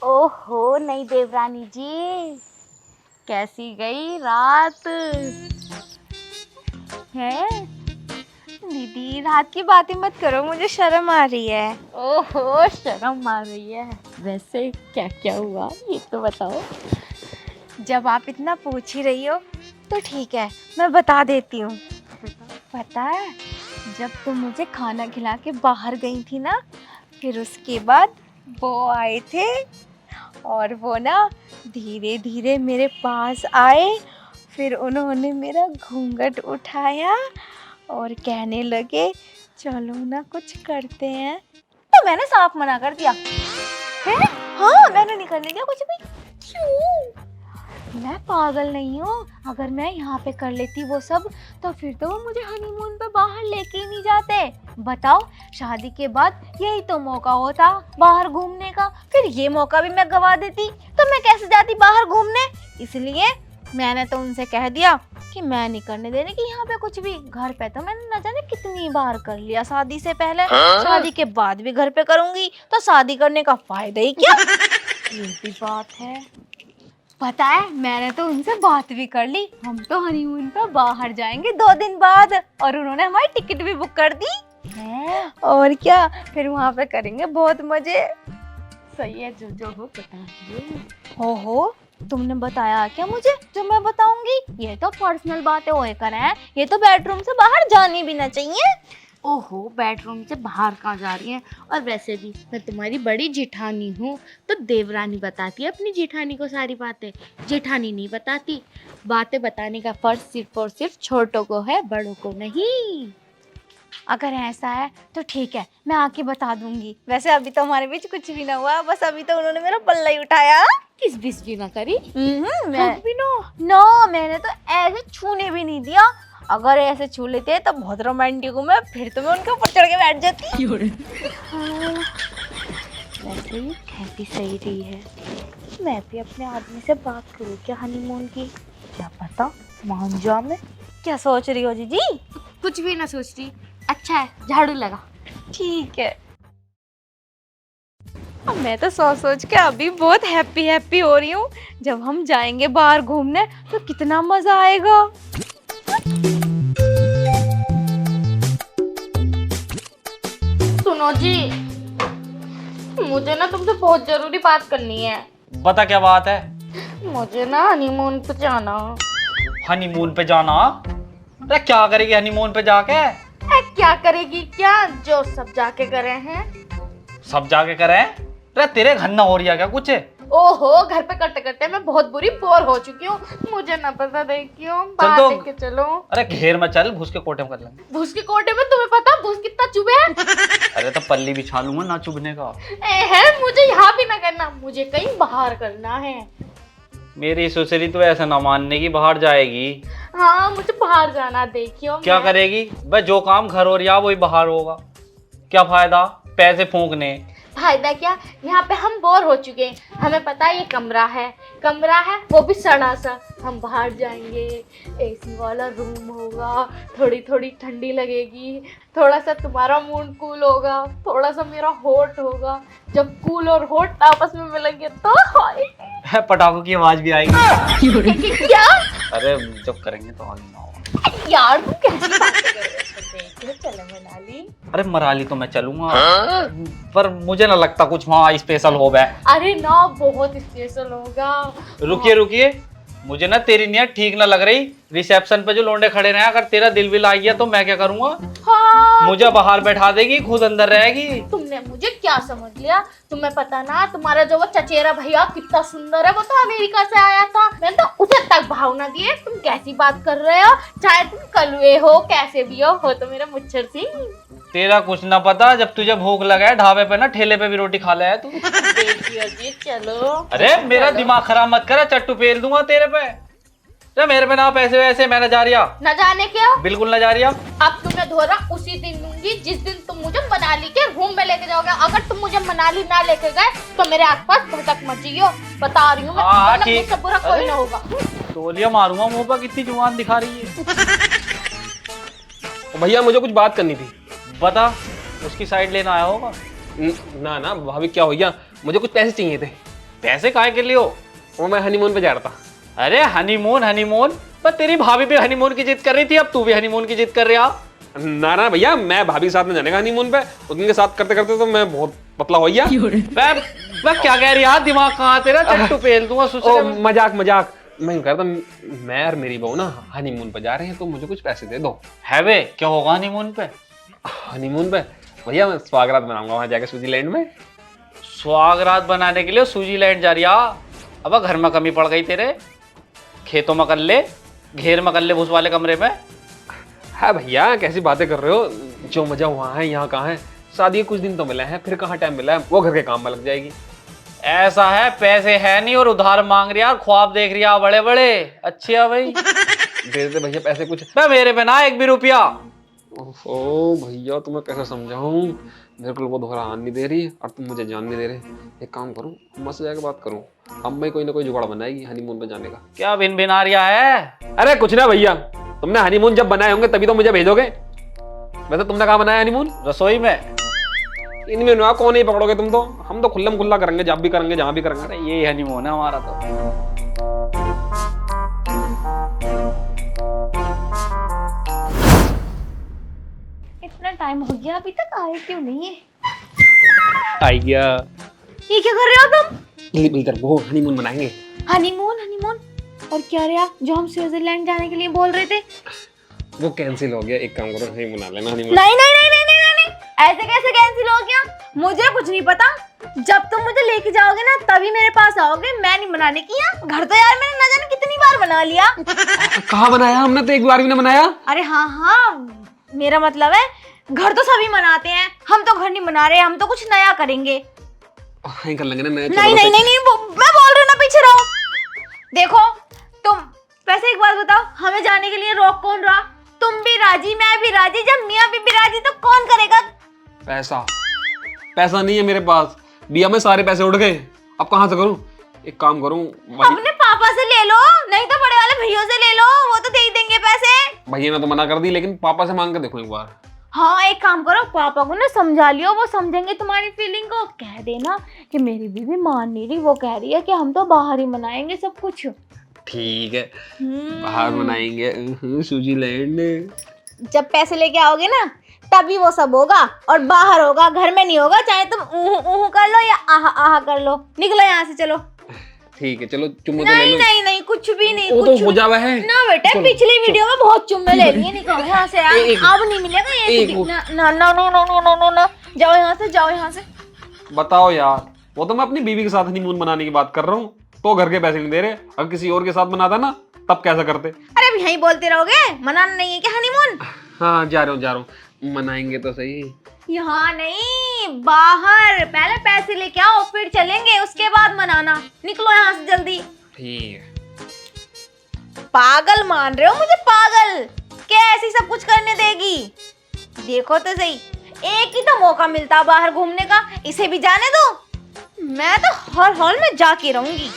ओहो नहीं देवरानी जी, कैसी गई रात है? दीदी रात की बातें मत करो, मुझे शर्म आ रही है। ओहो शर्म आ रही है? वैसे क्या क्या हुआ ये तो बताओ। जब आप इतना पूछ ही रही हो तो ठीक है, मैं बता देती हूँ। पता है, जब तुम मुझे खाना खिला के बाहर गई थी ना, फिर उसके बाद वो आए थे और वो ना धीरे धीरे मेरे पास आए। फिर उन्होंने मेरा घूंघट उठाया और कहने लगे चलो ना कुछ करते हैं। तो मैंने साफ मना कर दिया है। हाँ मैंने नहीं करने दिया कुछ भी। क्यों? मैं पागल नहीं हूँ। अगर मैं यहाँ पे कर लेती वो सब तो फिर तो वो मुझे हनीमून पे बाहर लेके ही नहीं जाते। बताओ, शादी के बाद यही तो मौका होता बाहर घूमने का। फिर ये मौका भी मैं गवा देती तो मैं कैसे जाती बाहर घूमने। इसलिए मैंने तो उनसे कह दिया कि मैं नहीं करने देने की यहाँ पे कुछ भी। घर पे तो मैंने न जाने कितनी बार कर लिया शादी से पहले, शादी के बाद भी घर पे करूंगी तो शादी करने का फायदा ही क्या। ये भी बात है। पता है, मैंने तो उनसे बात भी कर ली, हम तो हनीमून पर बाहर जाएंगे 2 दिन बाद और उन्होंने हमारी टिकट भी बुक कर दी है। और क्या, फिर वहाँ पे करेंगे बहुत मजे। सही है, जो हो बता दो। ओहो तुमने बताया क्या मुझे जो मैं बताऊंगी? ये तो पर्सनल बातें होए कर हैं, ये तो बेडरूम से बाहर जानी भी ना चाहिए। ओहो बेडरूम से बाहर कहाँ जा रही हैं? और वैसे भी मैं तुम्हारी बड़ी जेठानी हूँ, तो देवरानी बताती है अपनी जेठानी को सारी बातें, जेठानी नहीं बताती। बातें बताने का फर्ज सिर्फ और सिर्फ छोटों को है, बड़ों को नहीं। अगर ऐसा है तो ठीक है, मैं आके बता दूंगी। वैसे अभी तो हमारे बीच कुछ भी ना हुआ, बस अभी तो उन्होंने मेरा पल्ला ही उठाया। किस बीच भी ना करी? मैं भी नो, मैंने तो ऐसे छूने भी नहीं दिया। अगर ऐसे छू लेते तो बहुत रोमांटिक हूँ मैं, फिर तो मैं उनके ऊपर चढ़ के बैठ जाती। हाँ, वैसे ये कहती सही रही है, मैं भी अपने आदमी से बात करूँ क्या हनीमून की? क्या पता मान जाओ। मैं क्या सोच रही हो जीजी? कुछ भी ना सोचती। अच्छा है, झाड़ू लगा। ठीक है। मैं तो सोच के अभी बहुत हैप्पी हो रही हूँ। जब हम जाएंगे बाहर घूमने तो कितना मजा आएगा। सुनो जी, मुझे ना तुमसे बहुत जरूरी बात करनी है। बता क्या बात है? मुझे ना हनीमून पे जाना। हनीमून पे जाना? अरे क्या करेगी हनीमून पे जाके? क्या करेगी क्या, जो सब जाके करे हैं। सब जाके करे? अरे तेरे घर ना हो रही है क्या कुछ? ओहो घर पे करते करते मैं बहुत बुरी बोर हो चुकी हूँ, मुझे ना पता नहीं क्यों बाहर तो लेके चलो। अरे घेर में चल, भूस के कोटे में कर लेंगे। भूस के कोटे में तुम्हें पता भूस कितना चुभे है? अरे तो पल्ली बिछा लूंगा ना चुभने का। है मुझे यहाँ भी ना करना, मुझे कहीं बाहर करना है। मेरी सुसरी तो ऐसा ना मानने की बाहर जाएगी। हाँ मुझे बाहर जाना, देखियो क्या करेगी भाई? जो काम घर हो रहा वही बाहर होगा, क्या फायदा पैसे फूंकने। फायदा क्या, यहाँ पे हम बोर हो चुके हैं। हमें पता है ये कमरा है वो भी सड़ा सा। हम बाहर जाएंगे, एसी वाला रूम होगा, थोड़ी थोड़ी ठंडी लगेगी, थोड़ा सा तुम्हारा मूड कूल होगा, थोड़ा सा मेरा हॉट होगा। जब कूल और हॉट आपस में मिलेंगे तो पटाखों की आवाज भी आएगी। क्या? अरे जब करेंगे तो आगे ना होगा। यार तू कैसी बातें कर रहे हो? चले मनाली। अरे मराली तो मैं चलूंगा, पर मुझे ना लगता कुछ वहाँ स्पेशल हो गया। अरे ना बहुत स्पेशल होगा। रुकिए, मुझे ना तेरी नीयत ठीक ना लग रही। रिसेप्शन पे जो लोंडे खड़े रहे, अगर तेरा दिल भी लाई गया तो मैं क्या करूंगा? हाँ मुझे बाहर बैठा देगी, खुद अंदर रहेगी। तुमने मुझे क्या समझ लिया? तुम्हें पता ना तुम्हारा जो वो चचेरा भैया कितना सुंदर है, वो तो अमेरिका से आया था। मैंने तो उसे तक भाव ना दिए। तुम कैसी बात कर रहे हो? चाहे तुम कलुए हो कैसे भी हो तो मेरा मुच्छर सिंह। तेरा कुछ ना पता, जब तुझे भूख लगा है ढाबे पे ना ठेले पे भी रोटी खा ले है तू। देखियो जी चलो। अरे मेरा दिमाग खराब मत कर, चट्टू फेल दूंगा तेरे पे। अरे मेरे पे ना पैसे वैसे मैं ना जा रिया। न जाने क्या? बिल्कुल ना जा रिया। अब तुम्हें धोरा उसी दिन दूंगी जिस दिन तुम मुझे मनाली के रूम में लेके जाओगे। अगर तुम मुझे मनाली ना लेके गए तो मेरे आसपास भटक मत जियो, बता रही हूँ मैं। हाँ, मुझसे ठीक। बुरा कोई ना होगा। तोलिया मारूंगा मुंह पर, कितनी जुबान दिखा रही है। भैया मुझे कुछ बात करनी थी। बता, उसकी साइड लेना आया होगा। ना ना भाभी क्या हो गया, मुझे कुछ पैसे चाहिए थे। पैसे काहे के लिए हो? वो मैं हनीमून पे जा रहा था। अरे हनीमून हनीमून, पर तेरी भाभी भी हनीमून की जिद कर रही थी, अब तू भी हनीमून की जिद कर रहा। ना ना भैया, मैं भाभी साथ में जाने का हनीमून पे, उनके साथ करते करते तो मैं बहुत पतला हो गया। मैं क्या कह रही यार, दिमाग कहाँ तेरा, चट्टू पेल दूंगा ओ मजाक मजाक, मैं कह रहा था मैं और मेरी बहू ना हनीमून पे जा रहे हैं, तो मुझे कुछ पैसे दे दो। है वे, क्या होगा हनीमून पे? हनीमून पे भैया मैं स्वागरात बनाऊंगा वहां जाके स्विट्जरलैंड में। स्वागरात बनाने के लिए स्विट्जरलैंड जा रही? अब घर में कमी पड़ गई तेरे, खेतों में कर ले, घेर में कर ले, भूस वाले कमरे में। है भैया कैसी बातें कर रहे हो, जो मजा वहाँ है यहाँ कहाँ है। शादी के कुछ दिन तो मिले हैं, फिर कहाँ टाइम मिला है, वो घर के काम में लग जाएगी। ऐसा है, पैसे है नहीं और उधार मांग रही यार, ख्वाब देख रही है बड़े बड़े। अच्छी है भाई, दे दे भैया पैसे कुछ। मेरे पे ना एक भी रुपया। ओ भैया तुम्हें कैसे समझाऊं, मेरे को वो दोहरा आन नहीं दे रही और तुम मुझे जान नहीं दे रहे। एक काम करूं, अम्मा से जाके बात करूं, अम्मा कोई ना कोई जुगाड़ बनाएगी हनीमून पे जाने का। क्या बिन बिन आ रिया है? अरे कुछ ना भैया, तुमने हनीमून जब बनाए होंगे तभी तो मुझे भेजोगे। वैसे तुमने कहाँ बनाया हनीमून? रसोई में। इनमें ना कौन नहीं पकड़ोगे तुम तो, हम तो खुल्लम खुल्ला करेंगे, जब भी करेंगे जहां भी करेंगे। अरे यही हनीमून है हमारा तो। इतना टाइम हो गया अभी तक आए क्यों नहीं है? आई गया। ये क्या कर रहे हो तुम? इधर वो हनीमून मनाएंगे। हनीमून हनीमून और क्या रहा जो हम स्विट्जरलैंड जाने के लिए बोल रहे थे? वो कैंसिल हो गया। एक काम करो, हनीमून मना लेना। हनीमून नहीं नहीं नहीं नहीं नहीं नहीं नहीं, ऐसे कैसे कैंसिल हो गया? मुझे कुछ नहीं पता। जब तुम मुझे लेके जाओगे ना तभी मेरे पास आओगे, मैं नहीं बनाने की। घर तो यार मैंने न जाने कितनी बार बना लिया। कहाँ बनाया? हमने तो एक बार भी ना बनाया। अरे हाँ हाँ, मेरा मतलब है घर तो सभी मनाते हैं, हम तो घर नहीं बना रहे, हम तो कुछ नया करेंगे। कर लेंगे ना। नहीं नहीं नहीं नहीं, मैं बोल रही हूँ ना, पीछे रहो। देखो तुम, वैसे एक बात बताओ, हमें जाने के लिए रोक कौन रहा? तुम भी राजी, मैं भी राजी। जब मियाँ बीबी राजी तो कौन करेगा? पैसा नहीं है मेरे पास, बिया में सारे पैसे उड़ गए। अब कहाँ से करूं? एक काम करूं, अपने पापा से ले लो, नहीं तो बड़े वाले भैया से ले लो, वो तो दे ही देंगे पैसे। भैया ने तो मना कर दी, लेकिन पापा से मांग के देखो एक बार। हाँ एक काम करो, पापा को ना समझा लियो, वो समझेंगे तुम्हारी फीलिंग को। कह देना कि मेरी बीबी मान नहीं रही, वो कह रही है कि हम तो बाहर ही मनाएंगे सब कुछ। ठीक है, बाहर मनाएंगे स्विट्जरलैंड। जब पैसे लेके आओगे ना तभी वो सब होगा, और बाहर होगा, घर में नहीं होगा। चाहे तुम ऊह कर लो या आहा आहा कर लो। निकलो यहाँ से, चलो। ठीक है चलो, चुम्मे तो ले नहीं लो। नहीं नहीं, कुछ भी नहीं। वो कुछ तो हो जावा है ना बेटा, पिछली वीडियो में बहुत चुम्मे ले लिए। निकलो यहाँ से यार, अब नहीं मिलेगा ये। ना ना ना ना ना ना ना ना, जाओ यहाँ से, जाओ यहाँ से। बताओ यार, वो तो मैं अपनी बीवी के साथ हनीमून मनाने की बात कर रहा हूँ, तो घर के पैसे नहीं दे रहे। अगर किसी और के साथ मनाता ना तब कैसा करते। अरे अब यहीं बोलते रहोगे, मनाना नहीं है क्या हनीमून? हाँ जा रहा हूँ, मनाएंगे तो सही। यहाँ नहीं, बाहर। पहले पैसे लेके आओ, फिर चलेंगे, उसके बाद मनाना। निकलो यहाँ से जल्दी। ठीक है। पागल मान रहे हो मुझे? पागल क्या ऐसी सब कुछ करने देगी? देखो तो सही, एक ही तो मौका मिलता बाहर घूमने का, इसे भी जाने दो। मैं तो हर हाल में जाके रहूंगी।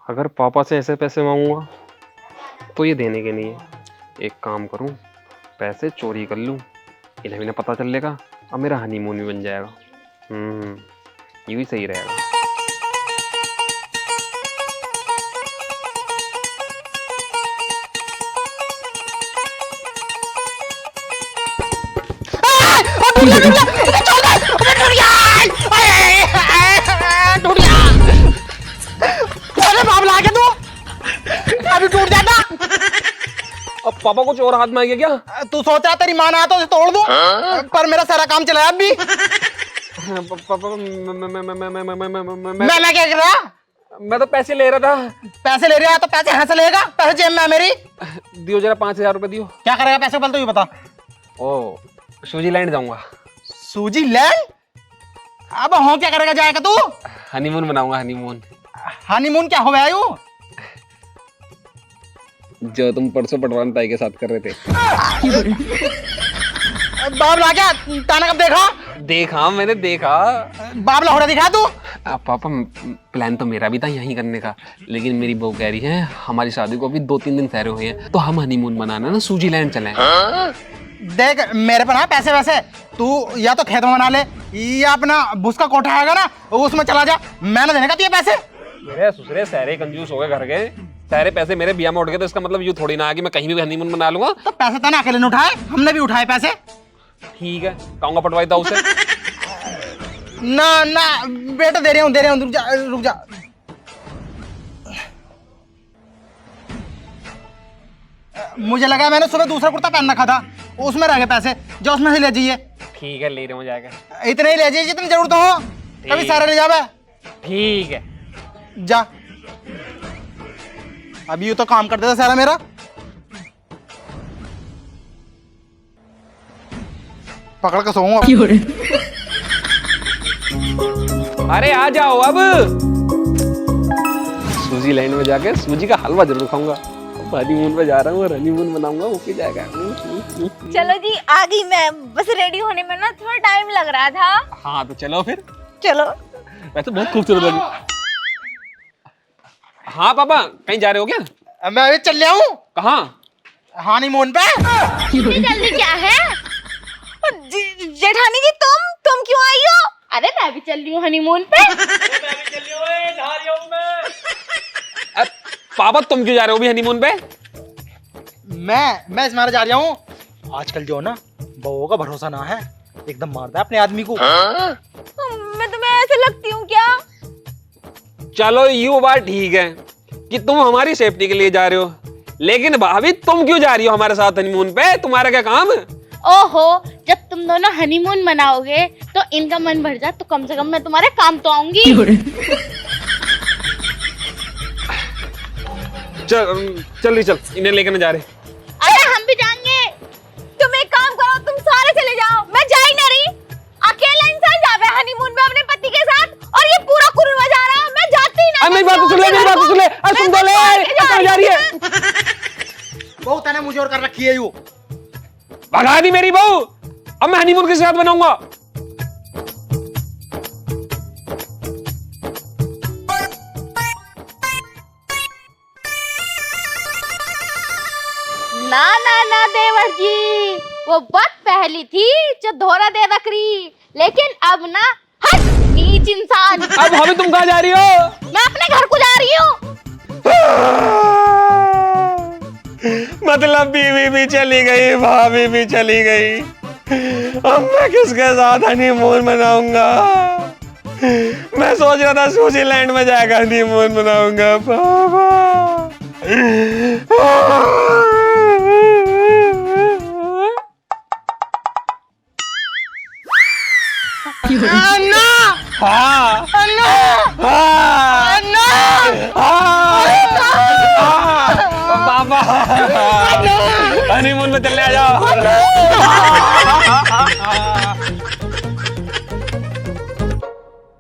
अगर पापा से ऐसे पैसे मांगूंगा तो ये देने के नहीं है। एक काम करूं, पैसे चोरी कर लूं, इन्हें भी ना पता चलेगा, अब मेरा हनीमून भी बन जाएगा। ये भी सही रहेगा। अभी टूट जाता। अब पापा कुछ और हाथ में आ गया क्या? तू सोच रहा तेरी माँ ना तो तोड़ दूं, पर मेरा सारा काम चला है अभी। पापा मैं क्या कर रहा? मैं तो पैसे ले रहा था। पैसे ले रहा है तो पैसे यहाँ से लेगा? पैसे जेब में है मेरी। दियो जरा 5,000 रुपए दियो। क्या करेगा पैसे, बोल तो ये बता। ओ स्विट्जरलैंड जाऊंगा। स्विट्जरलैंड? अब हो क्या करेगा जाएगा तू? हनीमून बनाऊंगा, हनीमून। हनीमून क्या हो गया यू? जो तुम परसों पटवान ताई के साथ कर रहे थे। बाबला क्या ताना कब देखा? देखा, मैंने देखा। बाबला हो रहा दिखा तू? पापा प्लान तो मेरा भी था यहीं करने का, लेकिन मेरी बहू कह रही है हमारी शादी को अभी 2-3 दिन ठहरे हुए हैं, तो हम हनीमून मनाना ना स्विट्जरलैंड चलें। देख मेरे पे ना पैसे वैसे, तू या तो खेत में बना ले या अपना भूस का कोठा आएगा ना उसमें चला जा, मैंने देने का दिए पैसे। मेरे ससुरे सारे कंजूस हो गए घर के, सारे पैसे मेरे बिया में उठ गए, तो इसका मतलब यूं थोड़ी ना है कि मैं कहीं भी हनीमून मना लूंगा। तो पैसे तने अकेले ने उठाए, हमने भी उठाए पैसे। ठीक है, कहूंगा पटवाई था उसे। ना ना बेटा दे रहा हूँ, रुक जा। मुझे लगा मैंने सुबह दूसरा कुर्ता पहन रखा था, उसमें रह गए पैसे, जो उसमें से ले जाइए। ठीक है, ले रहे हो जाएगा। इतने ही ले जाइए जितनी जरूरत हो, कभी सारे ले जावे। ठीक है, जा। अभी यूं तो काम कर देता सारा मेरा। पकड़ के सोऊंगा। अरे आ जाओ अब। सूजी लैंड में जाके सूजी का हलवा जरूर खाऊंगा। हनीमून पे जा रहा हूँ, हनीमून मनाऊंगा, ओके जाएगा। चलो जी, आ गई मैं। बस रेडी होने में ना थोड़ा टाइम लग रहा था। हाँ तो चलो फिर। चलो। वैसे बहुत खूबसूरत लगी। हाँ पापा, कहीं जा रहे हो क्या? मैं अभी चल रहा हूँ। कहाँ? हनीमून पे। इतनी जल्दी क्या है? जेठानी जी तुम क्यों आई हो? अरे मैं भी चल रही हूँ हनीमून पे। पापा तुम क्यों जा रहे हो भी हनीमून पे? मैं इस मारे जा रहा हूँ। आजकल जो ना बहू का भरोसा ना है, एकदम मारता है अपने आदमी को। मैं तुम्हें ऐसे लगती हूँ क्या? चलो ये बात ठीक है कि तुम हमारी सेफ्टी के लिए जा रहे हो, लेकिन भाभी तुम क्यों जा रही हो हमारे साथ हनीमून पे? तुम्हारा क्या काम? ओहो, जब तुम दोनों हनीमून मनाओगे तो इनका मन भर जाए तो कम से कम मैं तुम्हारे काम तो आऊंगी। चल इन्हें लेकर ना जा रहे। अरे हम भी जाएंगे। तुम एक काम करो, तुम सारे चले जाओ, मैं जा ही नहीं रही। अकेला इंसान जावे हनीमून पे अपने पति के साथ, और ये पूरा कुर्मा जा रहा है, मैं जाती ही नहीं। मेरी बात तो सुन ले, सुन तो ले, कहाँ जा रही है? बहू तने मुझे और कर रखी है यू। भगा दी मेरी बहू। अब मैं हनीमून किसके साथ बनाऊंगा? ना ना ना देवर जी, वो बात पहली थी जो धोरा दे रखी, लेकिन अब ना हट नीच इंसान। अब भाभी तुम कहाँ जा रही हो? मैं अपने घर को जा रही हूँ। मतलब बीवी भी चली गई, भाभी भी चली गई, अब मैं किसके साथ हनीमून मनाऊंगा? मैं सोच रहा था स्विट्जरलैंड में जाकर हनीमून मनाऊंगा। पापा अन्ना! हाँ अन्ना! हाँ अन्ना! पापा हनीमून में चलने आ जाओ।